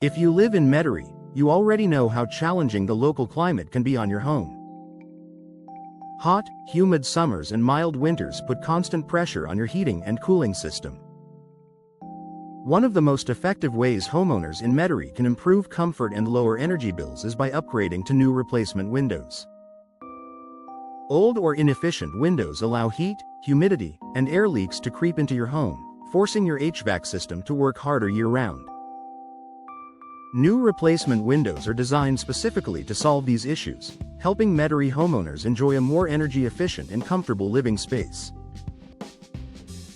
If you live in Metairie, you already know how challenging the local climate can be on your home. Hot, humid summers and mild winters put constant pressure on your heating and cooling system. One of the most effective ways homeowners in Metairie can improve comfort and lower energy bills is by upgrading to new replacement windows. Old or inefficient windows allow heat, humidity, and air leaks to creep into your home, forcing your HVAC system to work harder year-round. New replacement windows are designed specifically to solve these issues, helping Metairie homeowners enjoy a more energy-efficient and comfortable living space.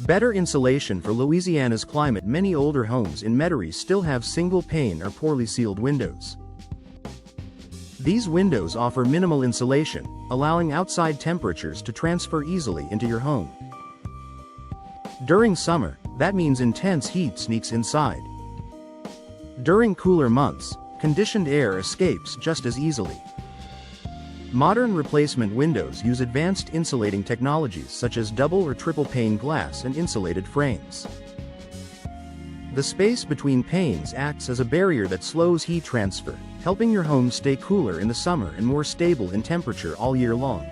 Better insulation for Louisiana's climate. Many older homes in Metairie still have single-pane or poorly sealed windows. These windows offer minimal insulation, allowing outside temperatures to transfer easily into your home. During summer, that means intense heat sneaks inside. During cooler months, conditioned air escapes just as easily. Modern replacement windows use advanced insulating technologies such as double or triple pane glass and insulated frames. The space between panes acts as a barrier that slows heat transfer, helping your home stay cooler in the summer and more stable in temperature all year long.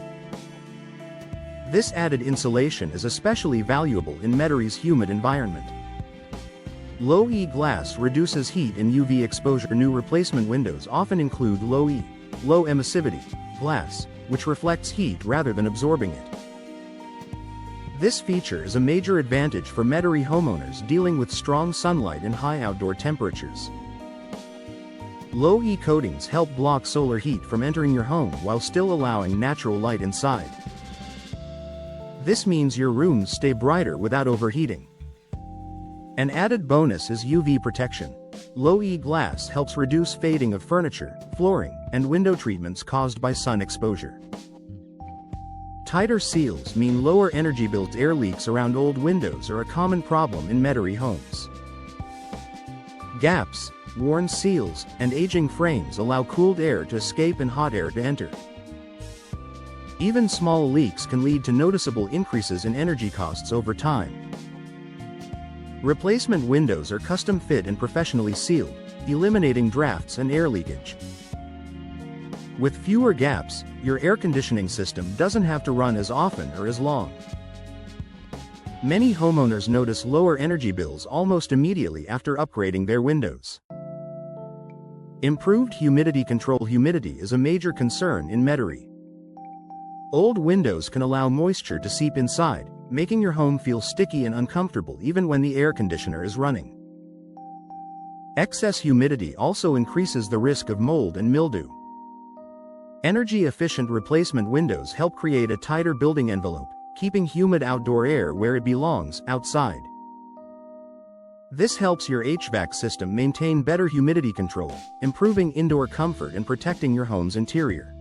This added insulation is especially valuable in Metairie's humid environment. Low-E glass reduces heat and UV exposure. New replacement windows often include low-E, low emissivity, glass, which reflects heat rather than absorbing it. This feature is a major advantage for Metairie homeowners dealing with strong sunlight and high outdoor temperatures. Low-E coatings help block solar heat from entering your home while still allowing natural light inside. This means your rooms stay brighter without overheating. An added bonus is UV protection. Low-E glass helps reduce fading of furniture, flooring, and window treatments caused by sun exposure. Tighter seals mean lower energy bills. Air leaks around old windows are a common problem in Metairie homes. Gaps, worn seals, and aging frames allow cooled air to escape and hot air to enter. Even small leaks can lead to noticeable increases in energy costs over time. Replacement windows are custom fit and professionally sealed, eliminating drafts and air leakage. With fewer gaps, your air conditioning system doesn't have to run as often or as long. Many homeowners notice lower energy bills almost immediately after upgrading their windows. Improved humidity control. Humidity is a major concern in Metairie. Old windows can allow moisture to seep inside, making your home feel sticky and uncomfortable even when the air conditioner is running. Excess humidity also increases the risk of mold and mildew. Energy-efficient replacement windows help create a tighter building envelope, keeping humid outdoor air where it belongs, outside. This helps your HVAC system maintain better humidity control, improving indoor comfort and protecting your home's interior.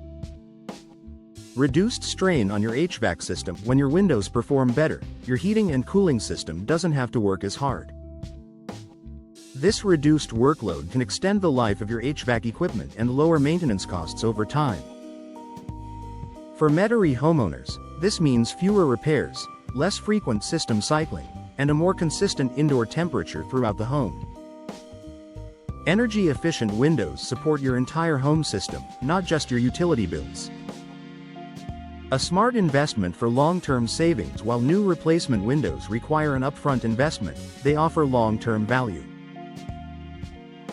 Reduced strain on your HVAC system. When your windows perform better, your heating and cooling system doesn't have to work as hard. This reduced workload can extend the life of your HVAC equipment and lower maintenance costs over time. For Metairie homeowners, this means fewer repairs, less frequent system cycling, and a more consistent indoor temperature throughout the home. Energy-efficient windows support your entire home system, not just your utility bills. A smart investment for long-term savings. While new replacement windows require an upfront investment, they offer long-term value.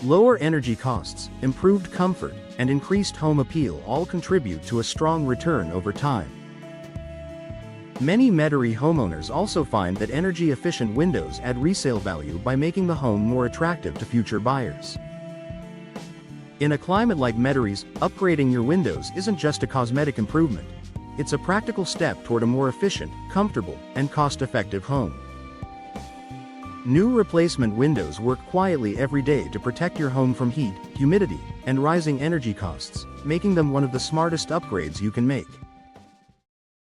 Lower energy costs, improved comfort, and increased home appeal all contribute to a strong return over time. Many Metairie homeowners also find that energy-efficient windows add resale value by making the home more attractive to future buyers. In a climate like Metairie's, upgrading your windows isn't just a cosmetic improvement. It's a practical step toward a more efficient, comfortable, and cost-effective home. New replacement windows work quietly every day to protect your home from heat, humidity, and rising energy costs, making them one of the smartest upgrades you can make.